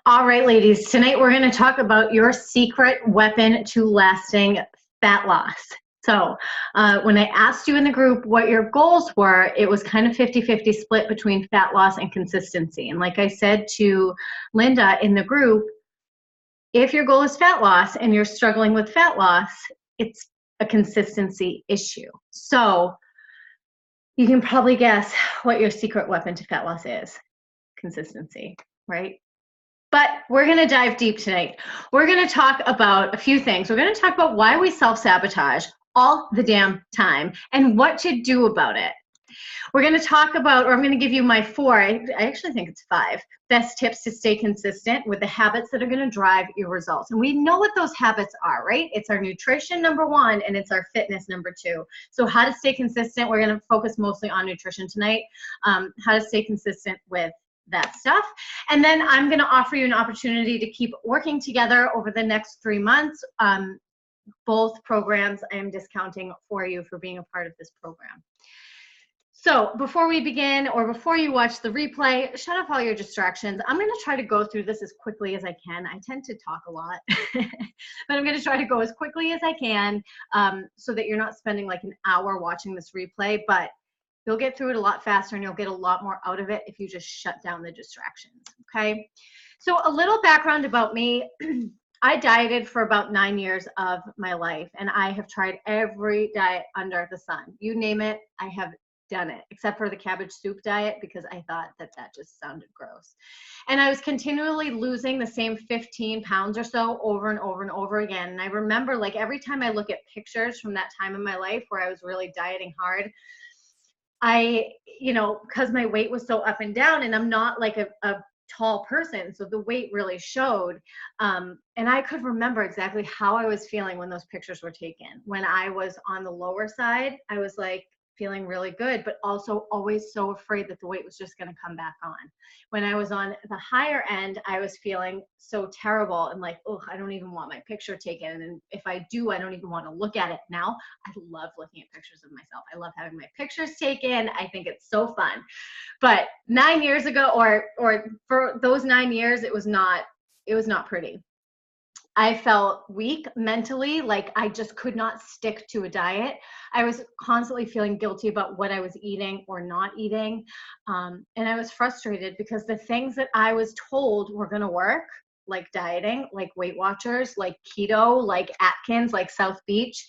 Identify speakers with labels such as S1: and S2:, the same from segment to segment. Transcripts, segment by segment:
S1: All right, ladies, tonight we're going to talk about your secret weapon to lasting fat loss. So when I asked you in the group what your goals were, it was kind of 50-50 split between fat loss and consistency. And like I said to Linda in the group, if your goal is fat loss and you're struggling with fat loss, it's a consistency issue. So you can probably guess what your secret weapon to fat loss is. Consistency, right? But we're going to dive deep tonight. We're going to talk about a few things. We're going to talk about why we self-sabotage all the damn time and what to do about it. We're going to talk about, or I'm going to give you my I actually think it's 5 best tips to stay consistent with the habits that are going to drive your results. And we know what those habits are, right? It's our nutrition, number 1, and it's our fitness, number 2. So how to stay consistent, we're going to focus mostly on nutrition tonight, how to stay consistent with that stuff. And then I'm going to offer you an opportunity to keep working together over the next 3 months. Both programs I am discounting for you for being a part of this program. So before we begin, or before you watch the replay, shut off all your distractions. I'm going to try to go through this as quickly as I can. I tend to talk a lot, but I'm going to try to go as quickly as I can so that you're not spending like an hour watching this replay, but you'll get through it a lot faster and you'll get a lot more out of it if you just shut down the distractions, okay? So a little background about me. I dieted for about 9 years of my life, and I have tried every diet under the sun. You name it, I have done it, except for the cabbage soup diet because I thought that just sounded gross. And I was continually losing the same 15 pounds or so over and over and over again. And I remember, like, every time I look at pictures from that time in my life where I was really dieting hard, because my weight was so up and down, and I'm not like a tall person, so the weight really showed. And I could remember exactly how I was feeling when those pictures were taken. When I was on the lower side, I was like feeling really good, but also always so afraid that the weight was just going to come back on. When I was on the higher end, I was feeling so terrible and like, oh, I don't even want my picture taken. And if I do, I don't even want to look at it. Now I love looking at pictures of myself. I love having my pictures taken. I think it's so fun. But 9 years ago, or for those 9 years, it was not pretty. I felt weak mentally, like I just could not stick to a diet. I was constantly feeling guilty about what I was eating or not eating. And I was frustrated because the things that I was told were going to work, like dieting, like Weight Watchers, like keto, like Atkins, like South Beach,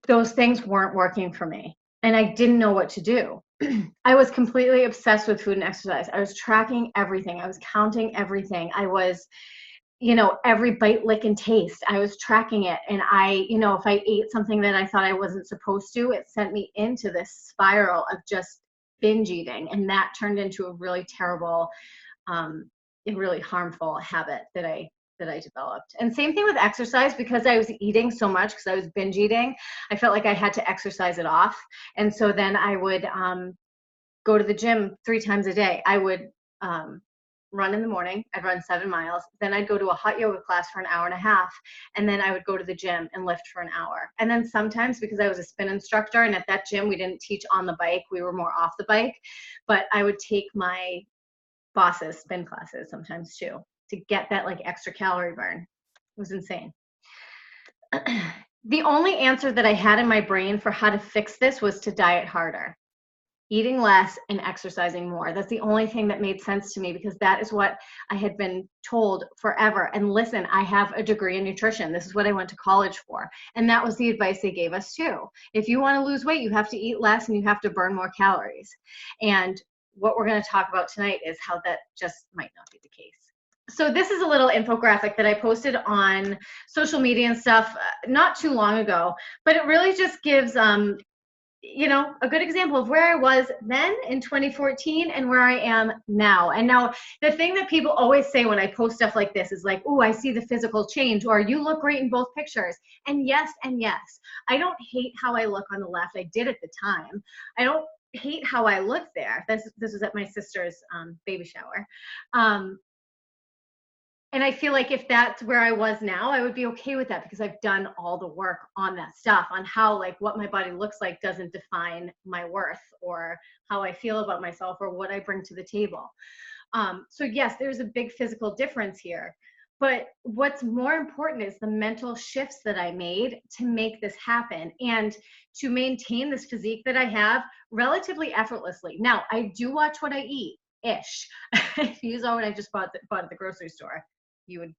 S1: those things weren't working for me. And I didn't know what to do. I was completely obsessed with food and exercise. I was tracking everything. I was counting everything. I was, every bite, lick, and taste, I was tracking it. And if I ate something that I thought I wasn't supposed to, it sent me into this spiral of just binge eating. And that turned into a really terrible, really harmful habit that I developed. And same thing with exercise, because I was eating so much, because I was binge eating, I felt like I had to exercise it off. And so then I would go to the gym 3 times a day. I would run in the morning. I'd run 7 miles. Then I'd go to a hot yoga class for an hour and a half. And then I would go to the gym and lift for an hour. And then sometimes, because I was a spin instructor, and at that gym, we didn't teach on the bike, we were more off the bike, but I would take my boss's spin classes sometimes too, to get that like extra calorie burn. It was insane. The only answer that I had in my brain for how to fix this was to diet harder. Eating less and exercising more. That's the only thing that made sense to me, because that is what I had been told forever. And listen, I have a degree in nutrition. This is what I went to college for. And that was the advice they gave us too. If you want to lose weight, you have to eat less and you have to burn more calories. And what we're going to talk about tonight is how that just might not be the case. So this is a little infographic that I posted on social media and stuff not too long ago, but it really just gives a good example of where I was then in 2014 and where I am now. And now the thing that people always say when I post stuff like this is like, oh, I see the physical change, or you look great in both pictures. And yes, I don't hate how I look on the left. I did at the time. I don't hate how I look there. This was at my sister's baby shower. And I feel like if that's where I was now, I would be okay with that, because I've done all the work on that stuff, on how like what my body looks like doesn't define my worth or how I feel about myself or what I bring to the table. So yes, there's a big physical difference here. But what's more important is the mental shifts that I made to make this happen and to maintain this physique that I have relatively effortlessly. Now, I do watch what I eat ish. If you saw what I just bought at the grocery store, you would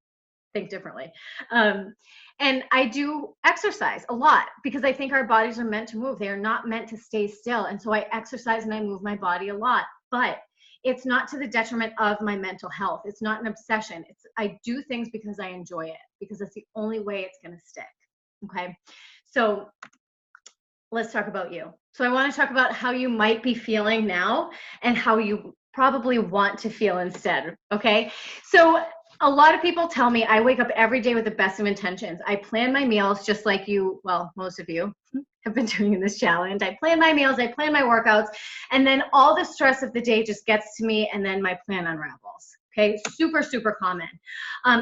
S1: think differently. And I do exercise a lot because I think our bodies are meant to move. They are not meant to stay still. And so I exercise and I move my body a lot. But it's not to the detriment of my mental health. It's not an obsession. I do things because I enjoy it, because it's the only way it's going to stick. Okay. So let's talk about you. So I want to talk about how you might be feeling now and how you probably want to feel instead. Okay. So a lot of people tell me I wake up every day with the best of intentions. I plan my meals just like you, well, most of you have been doing in this challenge. I plan my meals, I plan my workouts, and then all the stress of the day just gets to me and then my plan unravels. Okay, super, super common.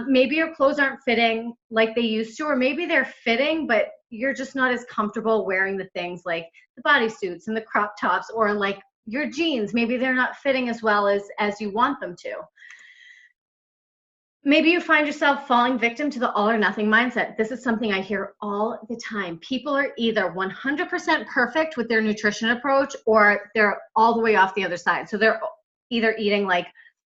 S1: Maybe your clothes aren't fitting like they used to, or maybe they're fitting, but you're just not as comfortable wearing the things like the bodysuits and the crop tops, or like your jeans. Maybe they're not fitting as well as you want them to. Maybe you find yourself falling victim to the all or nothing mindset. This is something I hear all the time. People are either 100% perfect with their nutrition approach, or they're all the way off the other side. So they're either eating like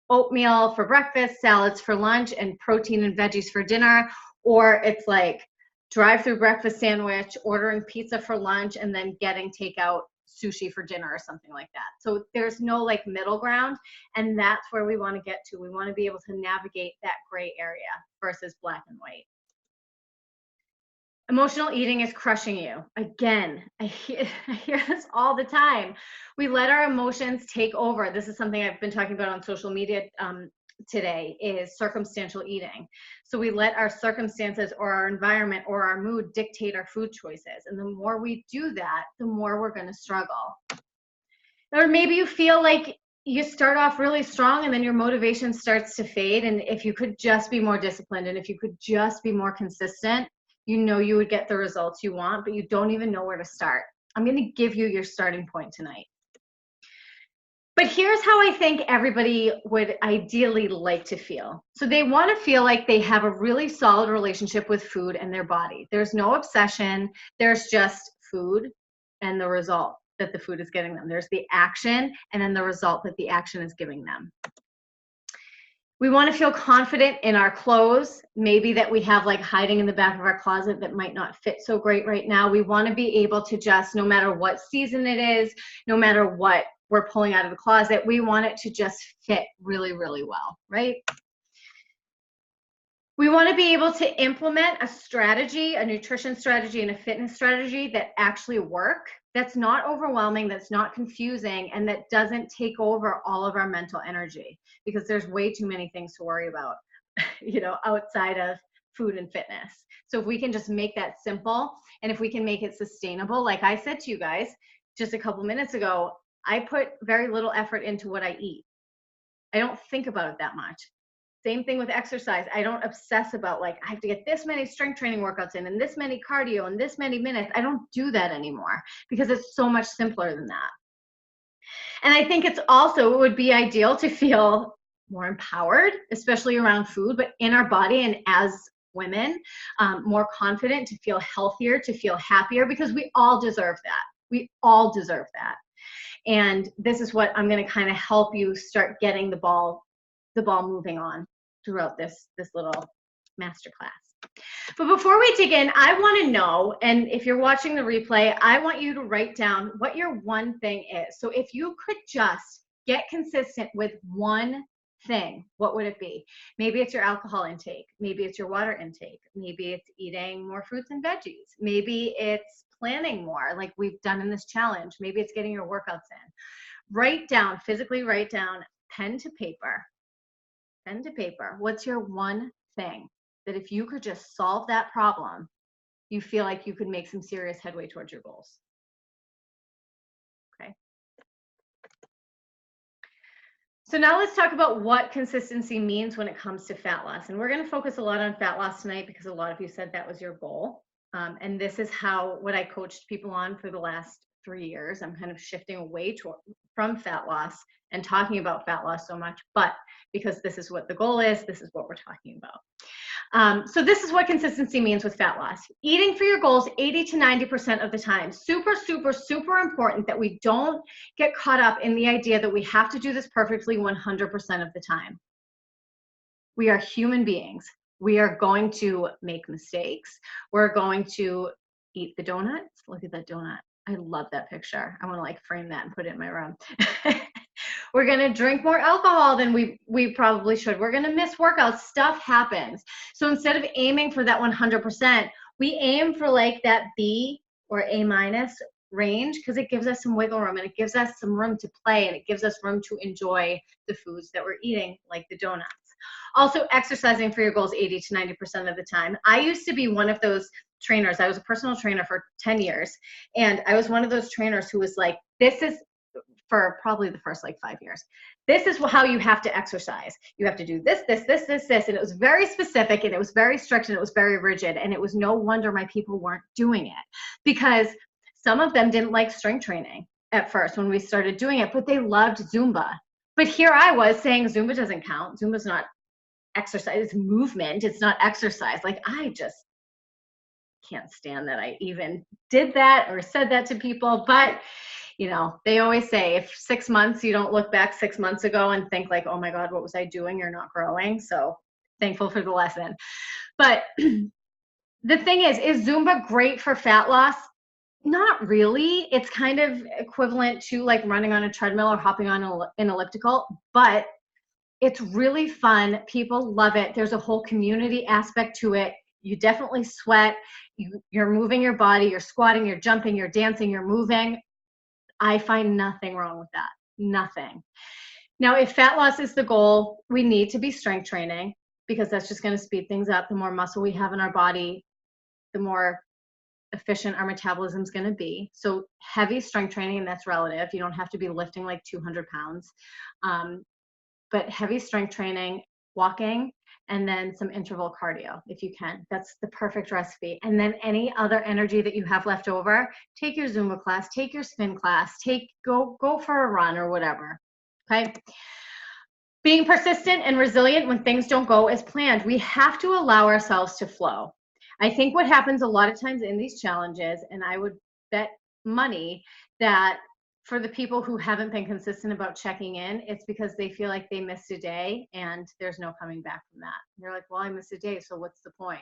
S1: oatmeal for breakfast, salads for lunch, and protein and veggies for dinner, or it's like drive-through breakfast sandwich, ordering pizza for lunch, and then getting takeout sushi for dinner or something like that. So there's no like middle ground, and that's where we want to get to. We want to be able to navigate that gray area versus black and white. Emotional eating is crushing you. Again, I hear this all the time. We let our emotions take over. This is something I've been talking about on social media today, is circumstantial eating. So we let our circumstances or our environment or our mood dictate our food choices. And the more we do that, the more we're going to struggle. Or maybe you feel like you start off really strong and then your motivation starts to fade. And if you could just be more disciplined and if you could just be more consistent, you know you would get the results you want, but you don't even know where to start. I'm going to give you your starting point tonight. But here's how I think everybody would ideally like to feel. So they want to feel like they have a really solid relationship with food and their body. There's no obsession. There's just food and the result that the food is giving them. There's the action and then the result that the action is giving them. We want to feel confident in our clothes, maybe that we have like hiding in the back of our closet that might not fit so great right now. We want to be able to just, no matter what season it is, no matter what we're pulling out of the closet, we want it to just fit really, really well, right? We want to be able to implement a strategy, a nutrition strategy and a fitness strategy that actually work, that's not overwhelming, that's not confusing, and that doesn't take over all of our mental energy, because there's way too many things to worry about, you know, outside of food and fitness. So if we can just make that simple, and if we can make it sustainable, like I said to you guys just a couple minutes ago, I put very little effort into what I eat. I don't think about it that much. Same thing with exercise. I don't obsess about like, I have to get this many strength training workouts in and this many cardio and this many minutes. I don't do that anymore because it's so much simpler than that. And I think it's also, it would be ideal to feel more empowered, especially around food, but in our body and as women, more confident, to feel healthier, to feel happier, because we all deserve that. We all deserve that. And this is what I'm going to kind of help you start getting the ball moving on throughout this little masterclass. But before we dig in, I want to know, and if you're watching the replay, I want you to write down what your one thing is. So if you could just get consistent with one thing, what would it be? Maybe it's your alcohol intake. Maybe it's your water intake. Maybe it's eating more fruits and veggies. Maybe it's planning more, like we've done in this challenge. Maybe it's getting your workouts in. Write down, physically write down, pen to paper, what's your one thing that if you could just solve that problem, you feel like you could make some serious headway towards your goals? Okay. So now let's talk about what consistency means when it comes to fat loss. And we're going to focus a lot on fat loss tonight because a lot of you said that was your goal. And this is what I coached people on for the last 3 years. I'm kind of shifting away from fat loss and talking about fat loss so much, but because this is what the goal is, this is what we're talking about. So this is what consistency means with fat loss. Eating for your goals 80 to 90% of the time. Super, super, super important that we don't get caught up in the idea that we have to do this perfectly 100% of the time. We are human beings. We are going to make mistakes. We're going to eat the donuts. Look at that donut. I love that picture. I want to like frame that and put it in my room. We're going to drink more alcohol than we probably should. We're going to miss workouts. Stuff happens. So instead of aiming for that 100%, we aim for like that B or A minus range, because it gives us some wiggle room and it gives us some room to play and it gives us room to enjoy the foods that we're eating, like the donuts. Also, exercising for your goals 80 to 90% of the time. I used to be one of those trainers. I was a personal trainer for 10 years. And I was one of those trainers who was like, this is for probably the first like 5 years. This is how you have to exercise. You have to do this, this, this, this, this. And it was very specific and it was very strict and it was very rigid. And it was no wonder my people weren't doing it, because some of them didn't like strength training at first when we started doing it, but they loved Zumba. But here I was saying Zumba doesn't count. Zumba's not exercise, it's movement, it's not exercise. Like, I just can't stand that I even did that or said that to people. But you know, they always say if 6 months you don't look back 6 months ago and think like, oh my God, what was I doing? You're not growing. So thankful for the lesson. But the thing is Zumba great for fat loss? Not really. It's kind of equivalent to like running on a treadmill or hopping on an elliptical, but it's really fun. People love it. There's a whole community aspect to it. You definitely sweat. You're moving your body. You're squatting. You're jumping. You're dancing. You're moving. I find nothing wrong with that. Nothing. Now, if fat loss is the goal, we need to be strength training, because that's just going to speed things up. The more muscle we have in our body, the more efficient our metabolism is going to be. So heavy strength training, and that's relative. You don't have to be lifting like 200 pounds. But heavy strength training, walking, and then some interval cardio if you can. That's the perfect recipe. And then any other energy that you have left over, take your Zumba class, take your spin class, go for a run or whatever. Okay? Being persistent and resilient when things don't go as planned. We have to allow ourselves to flow. I think what happens a lot of times in these challenges, and I would bet money that for the people who haven't been consistent about checking in, it's because they feel like they missed a day and there's no coming back from that. They're like, well, I missed a day, so what's the point?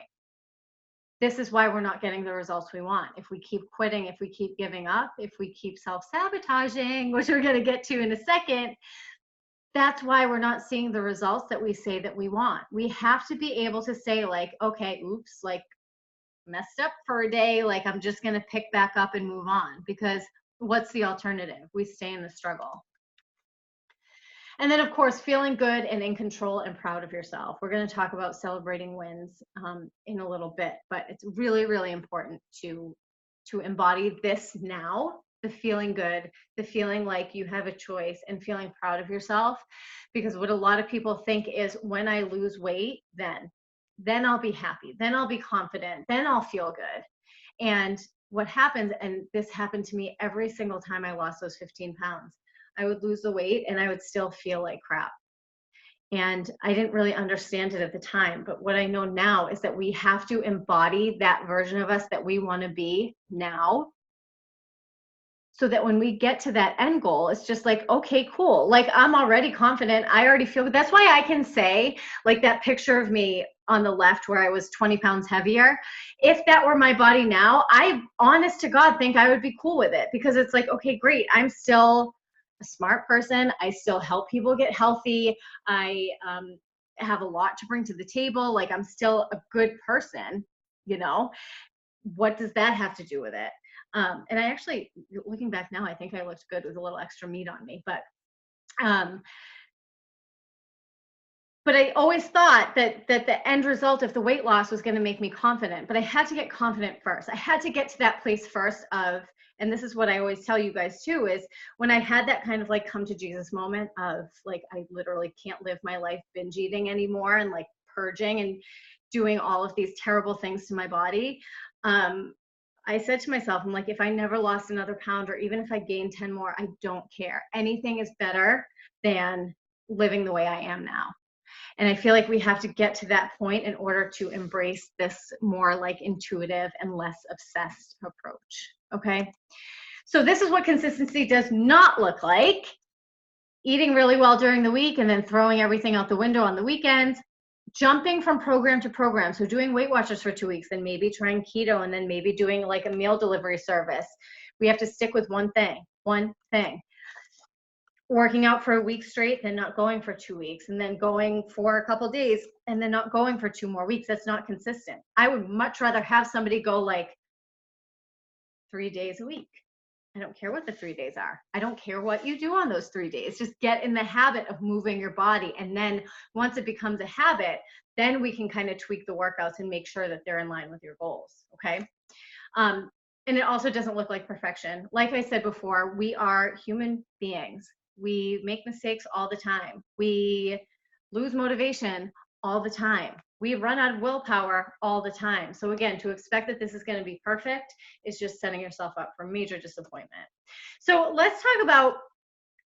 S1: This is why we're not getting the results we want. If we keep quitting, if we keep giving up, if we keep self-sabotaging, which we're going to get to in a second, that's why we're not seeing the results that we say that we want. We have to be able to say like, okay, oops, like messed up for a day, like I'm just going to pick back up and move on, because what's the alternative? We stay in the struggle. And then of course, feeling good and in control and proud of yourself. We're going to talk about celebrating wins in a little bit, but it's really, really important to embody this now, the feeling good, the feeling like you have a choice, and feeling proud of yourself. Because what a lot of people think is, when I lose weight, then I'll be happy, then I'll be confident, then I'll feel good. And what happens, and this happened to me every single time I lost those 15 pounds, I would lose the weight and I would still feel like crap. And I didn't really understand it at the time, but what I know now is that we have to embody that version of us that we want to be now, so that when we get to that end goal, it's just like, okay, cool. Like, I'm already confident. I already feel good. That's why I can say, like that picture of me on the left where I was 20 pounds heavier, if that were my body now, I, honest to God, think I would be cool with it, because it's like, okay, great. I'm still a smart person. I still help people get healthy. I have a lot to bring to the table. Like, I'm still a good person, you know? What does that have to do with it? And I actually, looking back now, I think I looked good with a little extra meat on me, but I always thought that the end result of the weight loss was going to make me confident, but I had to get confident first. I had to get to that place first of, and this is what I always tell you guys too, is when I had that kind of like come to Jesus moment of like, I literally can't live my life binge eating anymore and like purging and doing all of these terrible things to my body. I said to myself, I'm like, if I never lost another pound, or even if I gained 10 more, I don't care. Anything is better than living the way I am now. And I feel like we have to get to that point in order to embrace this more like intuitive and less obsessed approach. Okay. So this is what consistency does not look like. Eating really well during the week and then throwing everything out the window on the weekends. Jumping from program to program. So doing Weight Watchers for 2 weeks, then maybe trying keto, and then maybe doing like a meal delivery service. We have to stick with one thing. Working out for a week straight, then not going for 2 weeks, and then going for a couple days, and then not going for 2 more weeks. That's not consistent. I would much rather have somebody go like 3 days a week. I don't care what the 3 days are. I don't care what you do on those 3 days. Just get in the habit of moving your body. And then once it becomes a habit, then we can kind of tweak the workouts and make sure that they're in line with your goals. Okay. And it also doesn't look like perfection. Like I said before, we are human beings. We make mistakes all the time. We lose motivation all the time. We run out of willpower all the time. So again, to expect that this is going to be perfect is just setting yourself up for major disappointment. So let's talk about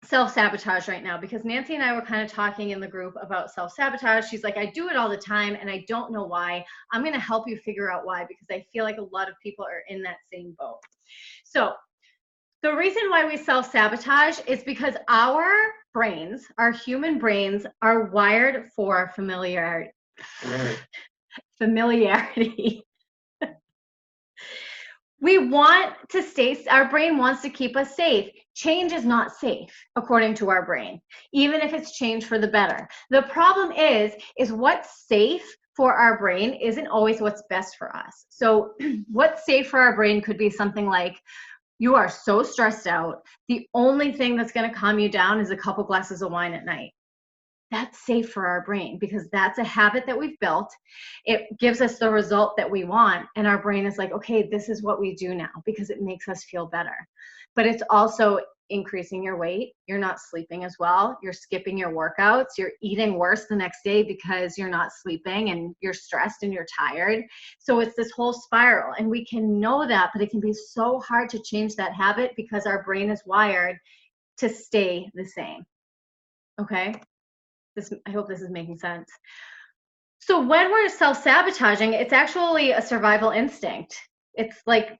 S1: self-sabotage right now, because Nancy and I were kind of talking in the group about self-sabotage. She's like, I do it all the time and I don't know why. I'm going to help you figure out why, because I feel like a lot of people are in that same boat. So the reason why we self-sabotage is because our brains, our human brains, are wired for familiarity. We want to stay, our brain wants to keep us safe. Change is not safe, according to our brain, even if it's change for the better. The problem is what's safe for our brain isn't always what's best for us. So what's safe for our brain could be something like, you are so stressed out, the only thing that's going to calm you down is a couple glasses of wine at night. That's safe for our brain because that's a habit that we've built. It gives us the result that we want. And our brain is like, okay, this is what we do now because it makes us feel better. But it's also increasing your weight. You're not sleeping as well. You're skipping your workouts. You're eating worse the next day because you're not sleeping and you're stressed and you're tired. So it's this whole spiral. And we can know that, but it can be so hard to change that habit because our brain is wired to stay the same. Okay? I hope this is making sense. So when we're self-sabotaging, it's actually a survival instinct. It's like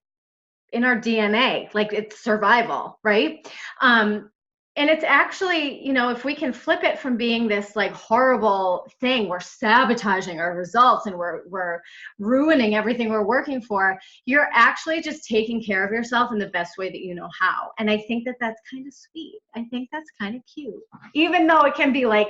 S1: in our DNA, like it's survival, right? And it's actually, you know, if we can flip it from being this like horrible thing, we're sabotaging our results and we're ruining everything we're working for, you're actually just taking care of yourself in the best way that you know how. And I think that that's kind of sweet. I think that's kind of cute, even though it can be like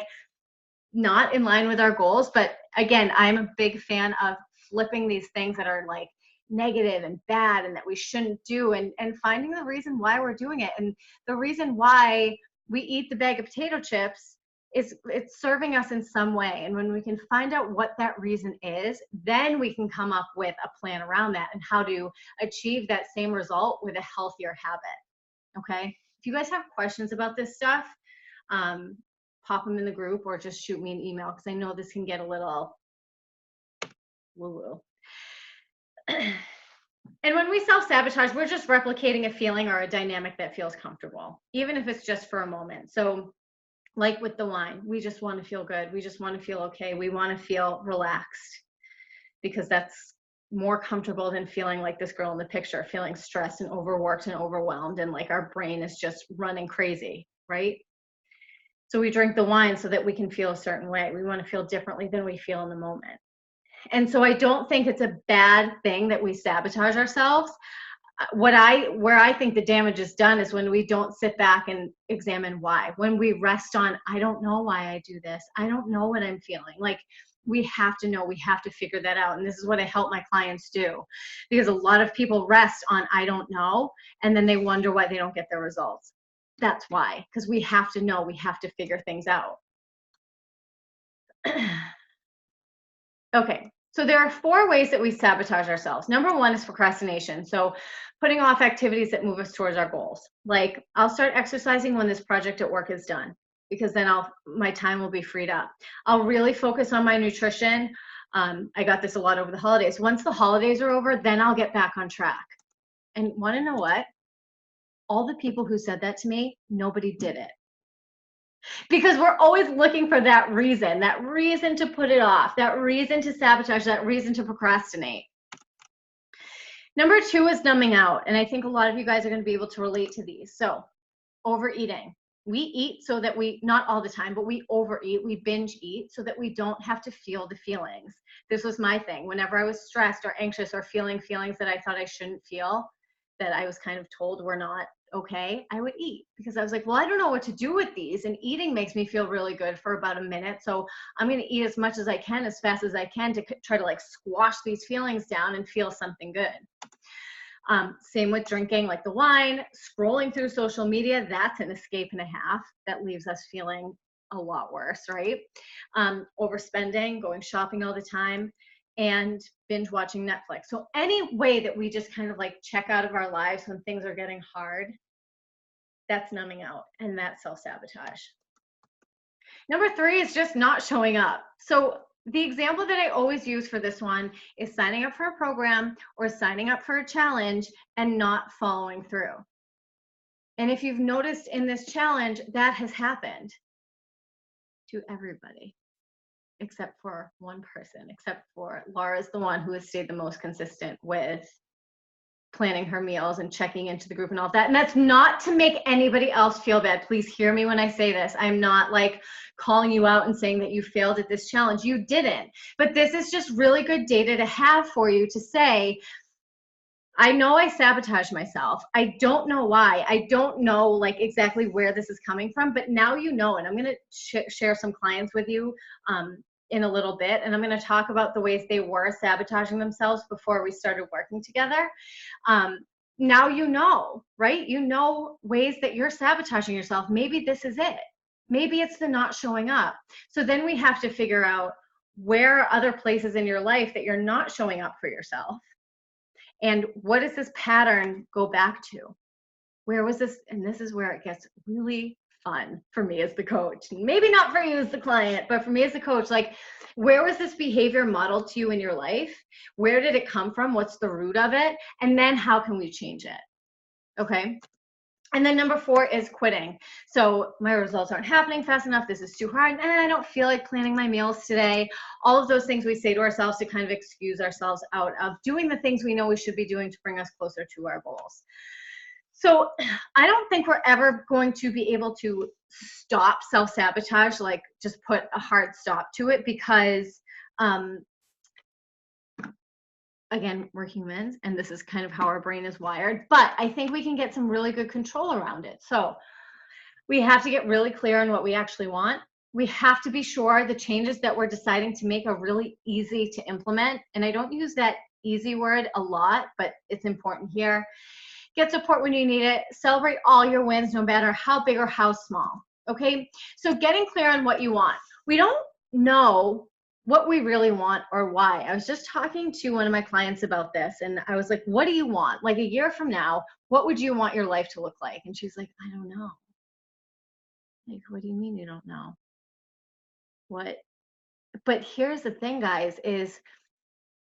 S1: not in line with our goals. But again, I'm a big fan of flipping these things that are like negative and bad and that we shouldn't do, and finding the reason why we're doing it. And the reason why we eat the bag of potato chips is it's serving us in some way. And when we can find out what that reason is, then we can come up with a plan around that and how to achieve that same result with a healthier habit. Okay. If you guys have questions about this stuff, pop them in the group or just shoot me an email, because I know this can get a little woo-woo. And when we self-sabotage, we're just replicating a feeling or a dynamic that feels comfortable, even if it's just for a moment. So like with the wine, we just want to feel good. We just want to feel okay. We want to feel relaxed because that's more comfortable than feeling like this girl in the picture, feeling stressed and overworked and overwhelmed and like our brain is just running crazy, right? So we drink the wine so that we can feel a certain way. We want to feel differently than we feel in the moment. And so I don't think it's a bad thing that we sabotage ourselves. Where I think the damage is done is when we don't sit back and examine why. When we rest on, I don't know why I do this. I don't know what I'm feeling. Like, we have to know, we have to figure that out. And this is what I help my clients do, because a lot of people rest on, I don't know, and then they wonder why they don't get their results. That's why, because we have to know, we have to figure things out. Okay, so there are 4 ways that we sabotage ourselves. Number 1 is procrastination. So putting off activities that move us towards our goals. Like, I'll start exercising when this project at work is done, because then my time will be freed up. I'll really focus on my nutrition. I got this a lot over the holidays. Once the holidays are over, then I'll get back on track. And want to know what? All the people who said that to me, nobody did it. Because we're always looking for that reason to put it off, that reason to sabotage, that reason to procrastinate. Number 2 is numbing out. And I think a lot of you guys are going to be able to relate to these. So overeating. We eat so that we, not all the time, but we overeat, we binge eat so that we don't have to feel the feelings. This was my thing. Whenever I was stressed or anxious or feeling feelings that I thought I shouldn't feel, that I was kind of told were not okay, I would eat because I was like, well, I don't know what to do with these. And eating makes me feel really good for about a minute. So I'm going to eat as much as I can, as fast as I can to try to like squash these feelings down and feel something good. Same with drinking, like the wine, scrolling through social media, that's an escape and a half. That leaves us feeling a lot worse, right? Overspending, going shopping all the time, and binge watching Netflix. So any way that we just kind of like check out of our lives when things are getting hard, that's numbing out, and that's self-sabotage. Number 3 is just not showing up. So the example that I always use for this one is signing up for a program or signing up for a challenge and not following through. And if you've noticed in this challenge, that has happened to everybody except for one person, except for Laura's the one who has stayed the most consistent with planning her meals and checking into the group and all of that. And that's not to make anybody else feel bad. Please hear me when I say this. I'm not like calling you out and saying that you failed at this challenge. You didn't. But this is just really good data to have for you to say, I know I sabotage myself. I don't know why. I don't know like exactly where this is coming from, but now you know, and I'm going to share some clients with you in a little bit, and I'm going to talk about the ways they were sabotaging themselves before we started working together. Now you know, right? You know ways that you're sabotaging yourself. Maybe this is it. Maybe it's the not showing up. So then we have to figure out where are other places in your life that you're not showing up for yourself. And what does this pattern go back to? Where was this? And this is where it gets really fun for me as the coach. Maybe not for you as the client, but for me as the coach, like where was this behavior modeled to you in your life? Where did it come from? What's the root of it? And then how can we change it? Okay. And then number 4 is quitting. So my results aren't happening fast enough. This is too hard. And I don't feel like planning my meals today. All of those things we say to ourselves to kind of excuse ourselves out of doing the things we know we should be doing to bring us closer to our goals. So I don't think we're ever going to be able to stop self-sabotage, like just put a hard stop to it, because again, we're humans and this is kind of how our brain is wired, but I think we can get some really good control around it. So we have to get really clear on what we actually want. We have to be sure the changes that we're deciding to make are really easy to implement. And I don't use that easy word a lot, but it's important here. Get support when you need it. Celebrate all your wins, no matter how big or how small. Okay? So getting clear on what you want. We don't know what we really want or why. I was just talking to one of my clients about this, and I was like, what do you want? Like a year from now, what would you want your life to look like? And she's like, I don't know. Like, what do you mean you don't know? What? But here's the thing, guys, is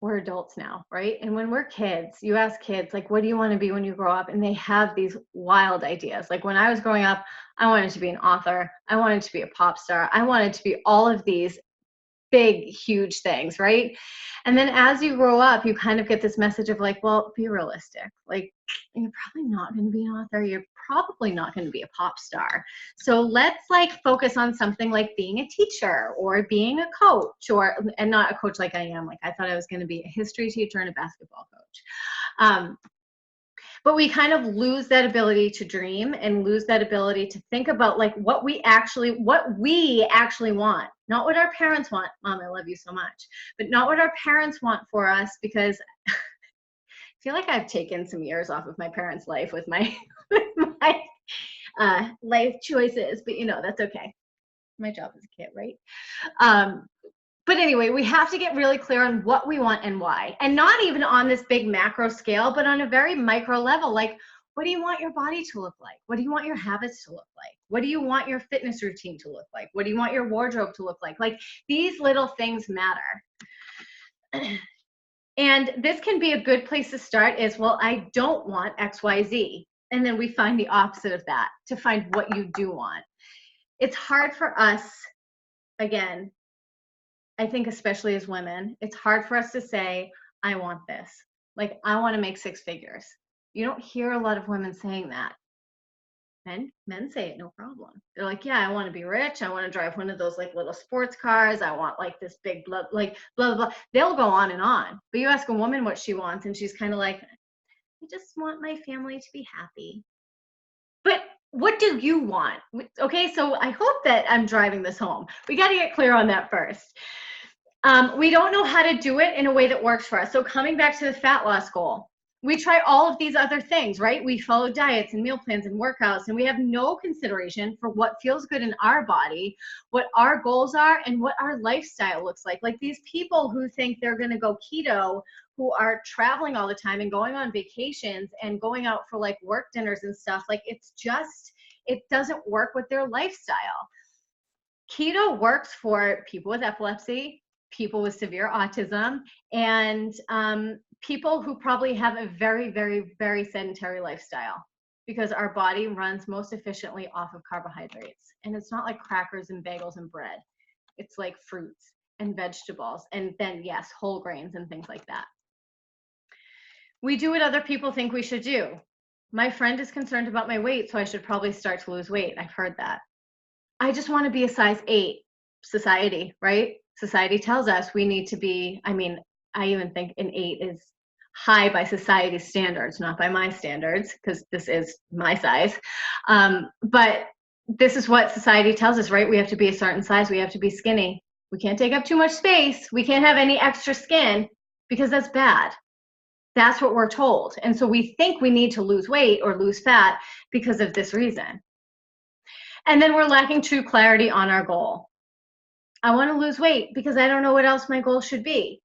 S1: we're adults now, right? And when we're kids, you ask kids, like, what do you want to be when you grow up? And they have these wild ideas. Like when I was growing up, I wanted to be an author. I wanted to be a pop star. I wanted to be all of these big, huge things, right? And then as you grow up, you kind of get this message of like, well, be realistic. Like, you're probably not going to be an author. You're probably not going to be a pop star. So let's like focus on something like being a teacher or being a coach, or, and not a coach like I am. Like I thought I was going to be a history teacher and a basketball coach. But we kind of lose that ability to dream and lose that ability to think about like what we actually want, not what our parents want. Mom, I love you so much, but not what our parents want for us, because I feel like I've taken some years off of my parents' life with my, life choices, but you know, that's okay. My job as a kid, right? But anyway, we have to get really clear on what we want and why. And not even on this big macro scale, but on a very micro level. Like, what do you want your body to look like? What do you want your habits to look like? What do you want your fitness routine to look like? What do you want your wardrobe to look like? Like, these little things matter. And this can be a good place to start is, well, I don't want XYZ. And then we find the opposite of that to find what you do want. It's hard for us, again, I think especially as women, it's hard for us to say, I want this. Like, I want to make 6 figures. You don't hear a lot of women saying that. Men say it no problem. They're like, yeah, I want to be rich. I want to drive one of those like little sports cars. I want like this big blah, like blah, blah, blah. They'll go on and on. But you ask a woman what she wants and she's kind of like, I just want my family to be happy. But what do you want? Okay, so I hope that I'm driving this home. We got to get clear on that first. We don't know how to do it in a way that works for us. So coming back to the fat loss goal, we try all of these other things, right? We follow diets and meal plans and workouts, and we have no consideration for what feels good in our body, what our goals are, and what our lifestyle looks like. Like these people who think they're going to go keto, who are traveling all the time and going on vacations and going out for like work dinners and stuff, like it's just, it doesn't work with their lifestyle. Keto works for people with epilepsy, people with severe autism, and people who probably have a very, very, very sedentary lifestyle, because our body runs most efficiently off of carbohydrates. And it's not like crackers and bagels and bread. It's like fruits and vegetables, and then yes, whole grains and things like that. We do what other people think we should do. My friend is concerned about my weight, so I should probably start to lose weight. I've heard that. I just want to be a size 8. Society, right? Society tells us we need to be, I mean, I even think an 8 is high by society's standards, not by my standards, because this is my size. But this is what society tells us, right? We have to be a certain size. We have to be skinny. We can't take up too much space. We can't have any extra skin because that's bad. That's what we're told. And so we think we need to lose weight or lose fat because of this reason. And then we're lacking true clarity on our goal. I want to lose weight because I don't know what else my goal should be.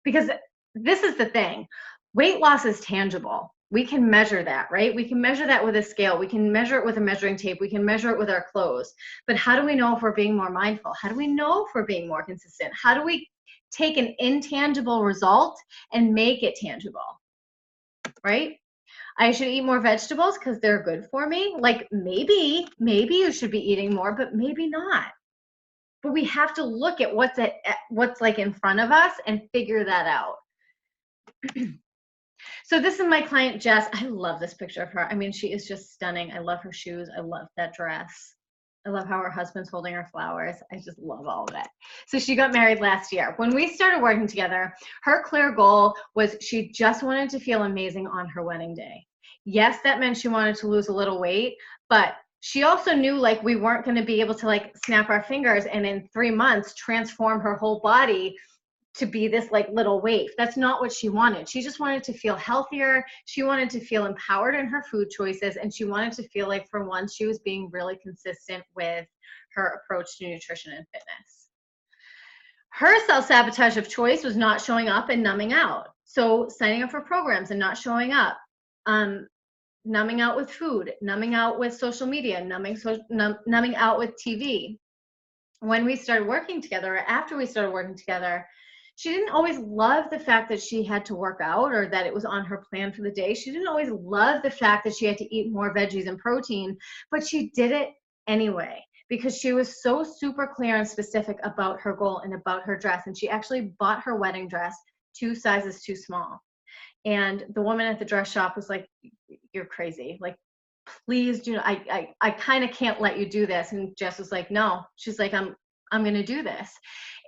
S1: Because this is the thing. Weight loss is tangible. We can measure that, right? We can measure that with a scale. We can measure it with a measuring tape. We can measure it with our clothes. But how do we know if we're being more mindful? How do we know if we're being more consistent? How do we take an intangible result and make it tangible, right? I should eat more vegetables because they're good for me. Like maybe you should be eating more, but maybe not. But we have to look at what's like in front of us and figure that out. So this is my client, Jess. I love this picture of her. I mean, she is just stunning. I love her shoes. I love that dress. I love how her husband's holding her flowers. I just love all of it. So she got married last year. When we started working together, her clear goal was she just wanted to feel amazing on her wedding day. Yes, that meant she wanted to lose a little weight, but she also knew like we weren't going to be able to like snap our fingers and in 3 months transform her whole body to be this like little waif. That's not what she wanted. She just wanted to feel healthier. She wanted to feel empowered in her food choices. And she wanted to feel like for once she was being really consistent with her approach to nutrition and fitness. Her self-sabotage of choice was not showing up and numbing out. So signing up for programs and not showing up, numbing out with food, numbing out with social media, numbing out with TV. When we started working together, or after we started working together, she didn't always love the fact that she had to work out or that it was on her plan for the day. She didn't always love the fact that she had to eat more veggies and protein, but she did it anyway because she was so super clear and specific about her goal and about her dress. And she actually bought her wedding dress 2 sizes too small. And the woman at the dress shop was like, you're crazy. Like, please do not, I kind of can't let you do this. And Jess was like, no. She's like, I'm going to do this.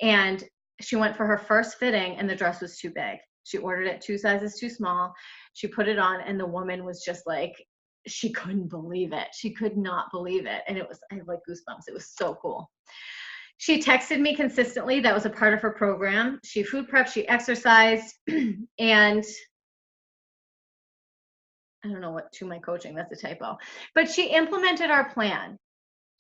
S1: And she went for her first fitting and the dress was too big. She ordered it 2 sizes too small. She put it on and the woman was just like, she couldn't believe it. She could not believe it. And it was, I had like goosebumps. It was so cool. She texted me consistently. That was a part of her program. She food prepped, she exercised, and I don't know what to my coaching, that's a typo, but she implemented our plan.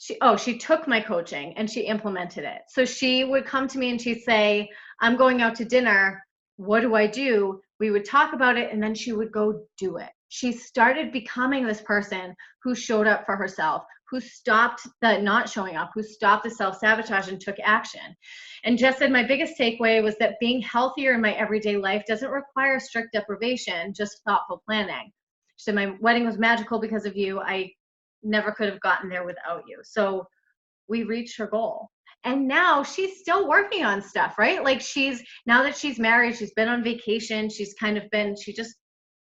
S1: She took my coaching and she implemented it. So she would come to me and she'd say, I'm going out to dinner. What do I do? We would talk about it and then she would go do it. She started becoming this person who showed up for herself, who stopped the not showing up, who stopped the self-sabotage and took action. And Jess said, my biggest takeaway was that being healthier in my everyday life doesn't require strict deprivation, just thoughtful planning. She said, my wedding was magical because of you. I never could have gotten there without you. So we reached her goal. And now she's still working on stuff, right? Like now that she's married, she's been on vacation. She just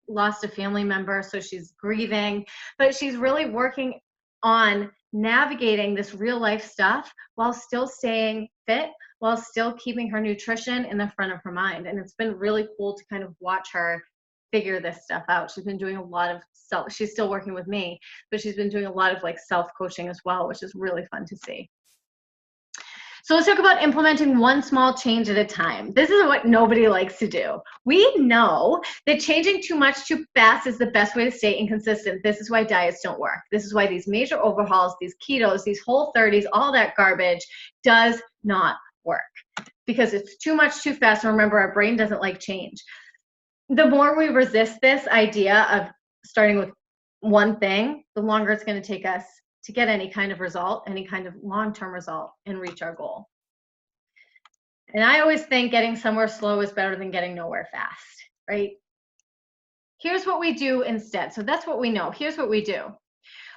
S1: lost a family member, so she's grieving, but she's really working on navigating this real life stuff while still staying fit, while still keeping her nutrition in the front of her mind. And it's been really cool to kind of watch her figure this stuff out. She's been doing a lot of she's still working with me, but she's been doing a lot of like self-coaching as well, which is really fun to see. So let's talk about implementing one small change at a time. This is what nobody likes to do. We know that changing too much too fast is the best way to stay inconsistent. This is why diets don't work. This is why these major overhauls, these ketos, these Whole30s, all that garbage does not work, because it's too much too fast. And remember, our brain doesn't like change. The more we resist this idea of starting with one thing, the longer it's going to take us to get any kind of result, any kind of long-term result, and reach our goal. And I always think getting somewhere slow is better than getting nowhere fast, right? Here's what we do instead. So that's what we know. Here's what we do.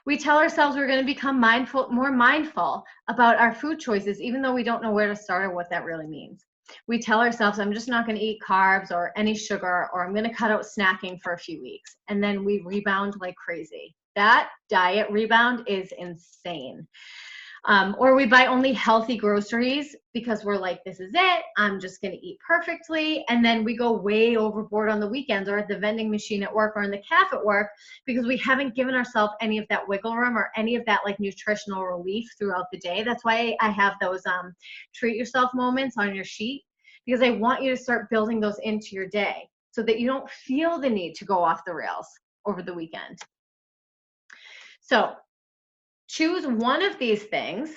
S1: We tell ourselves we're going to become more mindful about our food choices, even though we don't know where to start or what that really means. We tell ourselves, I'm just not going to eat carbs or any sugar, or I'm going to cut out snacking for a few weeks. And then we rebound like crazy. That diet rebound is insane. Or we buy only healthy groceries because we're like, this is it, I'm just going to eat perfectly. And then we go way overboard on the weekends, or at the vending machine at work, or in the cafe at work, because we haven't given ourselves any of that wiggle room or any of that like nutritional relief throughout the day. That's why I have those treat yourself moments on your sheet, because I want you to start building those into your day so that you don't feel the need to go off the rails over the weekend. So choose one of these things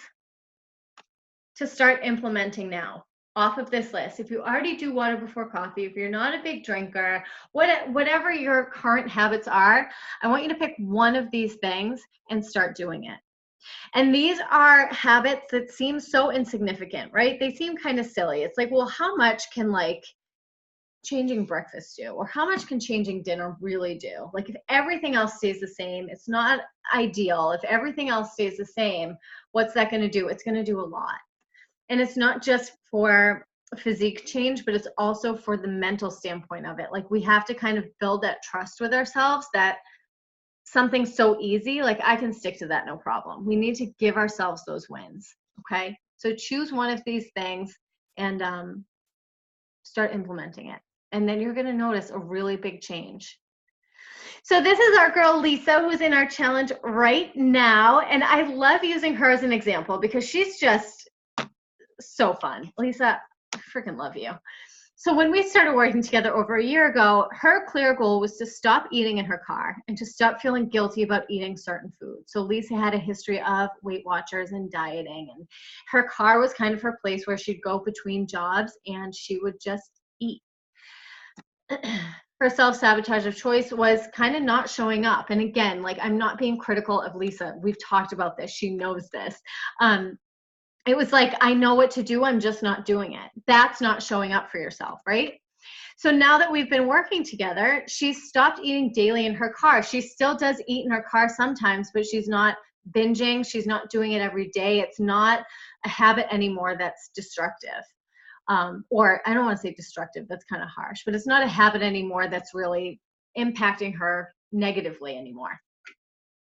S1: to start implementing now off of this list. If you already do water before coffee, if you're not a big drinker, whatever your current habits are, I want you to pick one of these things and start doing it. And these are habits that seem so insignificant, right? They seem kind of silly. It's like, well, how much can like changing breakfast do, or how much can changing dinner really do? Like, if everything else stays the same, it's not ideal. If everything else stays the same, what's that going to do? It's going to do a lot. And it's not just for physique change, but it's also for the mental standpoint of it. Like, we have to kind of build that trust with ourselves that something so easy, like I can stick to that no problem. We need to give ourselves those wins. Okay, so choose one of these things and start implementing it. And then you're going to notice a really big change. So this is our girl Lisa, who's in our challenge right now. And I love using her as an example because she's just so fun. Lisa, I freaking love you. So when we started working together over a year ago, her clear goal was to stop eating in her car and to stop feeling guilty about eating certain foods. So Lisa had a history of Weight Watchers and dieting, and her car was kind of her place where she'd go between jobs and she would just eat. Her self-sabotage of choice was kind of not showing up. And again, like, I'm not being critical of Lisa. We've talked about this. She knows this. It was like, I know what to do, I'm just not doing it. That's not showing up for yourself, right? So now that we've been working together, she's stopped eating daily in her car. She still does eat in her car sometimes, but she's not binging. She's not doing it every day. It's not a habit anymore that's destructive. Or I don't want to say destructive, that's kind of harsh, but it's not a habit anymore that's really impacting her negatively anymore.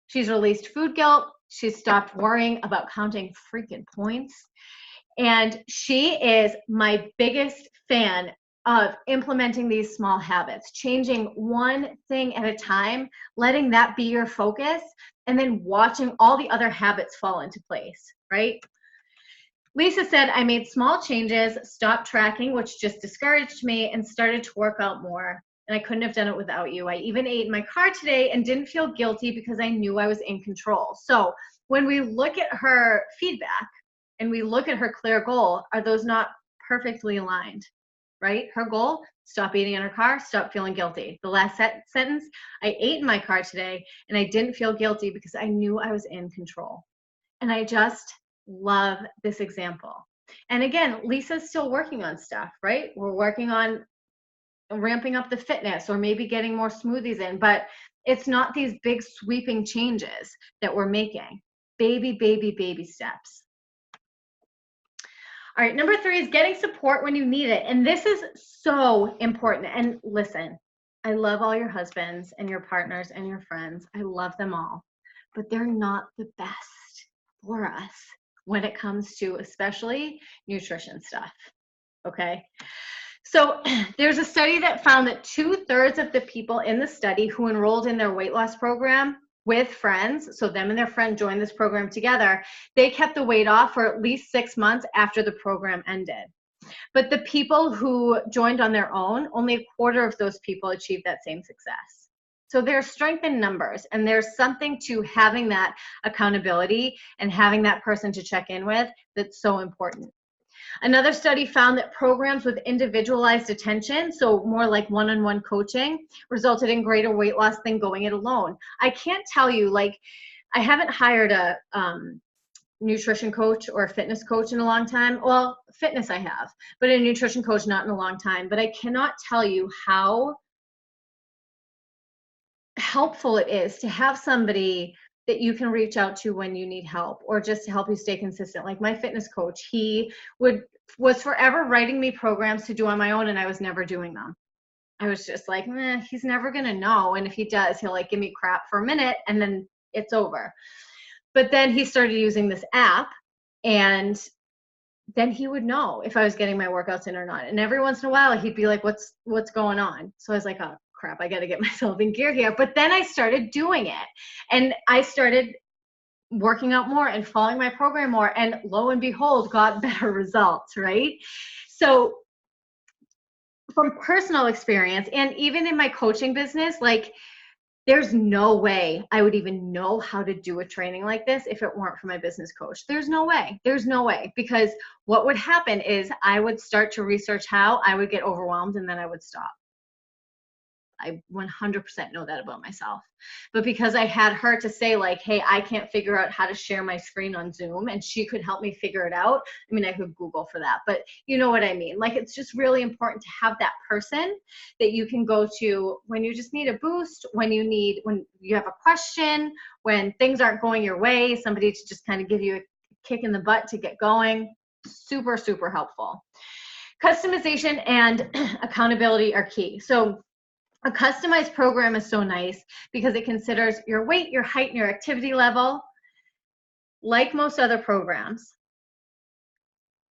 S1: She's released food guilt. She's stopped worrying about counting freaking points. And she is my biggest fan of implementing these small habits, changing one thing at a time, letting that be your focus, and then watching all the other habits fall into place, right? Lisa said, I made small changes, stopped tracking, which just discouraged me, and started to work out more. And I couldn't have done it without you. I even ate in my car today and didn't feel guilty because I knew I was in control. So when we look at her feedback and we look at her clear goal, are those not perfectly aligned, right? Her goal, stop eating in her car, stop feeling guilty. The last sentence, I ate in my car today and I didn't feel guilty because I knew I was in control. And I just love this example. And again, Lisa's still working on stuff, right? We're working on ramping up the fitness or maybe getting more smoothies in, but it's not these big sweeping changes that we're making. Baby, baby, baby steps. All right, number 3 is getting support when you need it. And this is so important. And listen, I love all your husbands and your partners and your friends. I love them all, but they're not the best for us when it comes to especially nutrition stuff, okay? So there's a study that found that 2/3 of the people in the study who enrolled in their weight loss program with friends, so them and their friend joined this program together, they kept the weight off for at least 6 months after the program ended. But the people who joined on their own, only 1/4 of those people achieved that same success. So there's strength in numbers, and there's something to having that accountability and having that person to check in with that's so important. Another study found that programs with individualized attention, so more like one-on-one coaching, resulted in greater weight loss than going it alone. I can't tell you, like, I haven't hired a nutrition coach or a fitness coach in a long time. Well, fitness I have, but a nutrition coach not in a long time. But I cannot tell you how helpful it is to have somebody that you can reach out to when you need help or just to help you stay consistent. Like my fitness coach, he was forever writing me programs to do on my own, and I was never doing them. I was just like, he's never gonna know, and if he does, he'll like give me crap for a minute and then it's over. But then he started using this app, and then he would know if I was getting my workouts in or not. And every once in a while he'd be like, what's going on? So I was like, oh crap, I got to get myself in gear here. But then I started doing it, and I started working out more and following my program more, and lo and behold, got better results, right? So from personal experience, and even in my coaching business, like, there's no way I would even know how to do a training like this if it weren't for my business coach. There's no way. There's no way. Because what would happen is I would start to research how, I would get overwhelmed, and then I would stop. I 100% know that about myself. But because I had her to say, like, hey, I can't figure out how to share my screen on Zoom, and she could help me figure it out. I mean, I could Google for that, but you know what I mean? Like, it's just really important to have that person that you can go to when you just need a boost, when you have a question, when things aren't going your way, somebody to just kind of give you a kick in the butt to get going. Super, super helpful. Customization and accountability are key. So a customized program is so nice because it considers your weight, your height, and your activity level, like most other programs.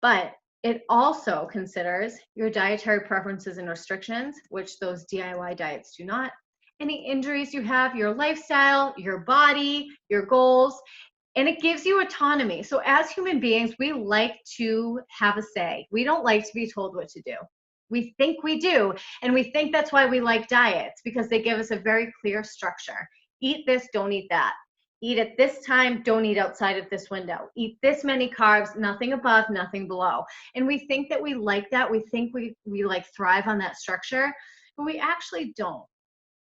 S1: But it also considers your dietary preferences and restrictions, which those DIY diets do not, any injuries you have, your lifestyle, your body, your goals, and it gives you autonomy. So as human beings, we like to have a say. We don't like to be told what to do. We think we do, and we think that's why we like diets, because they give us a very clear structure. Eat this, don't eat that. Eat at this time, don't eat outside of this window. Eat this many carbs, nothing above, nothing below. And we think that we like that. We think we like thrive on that structure, but we actually don't.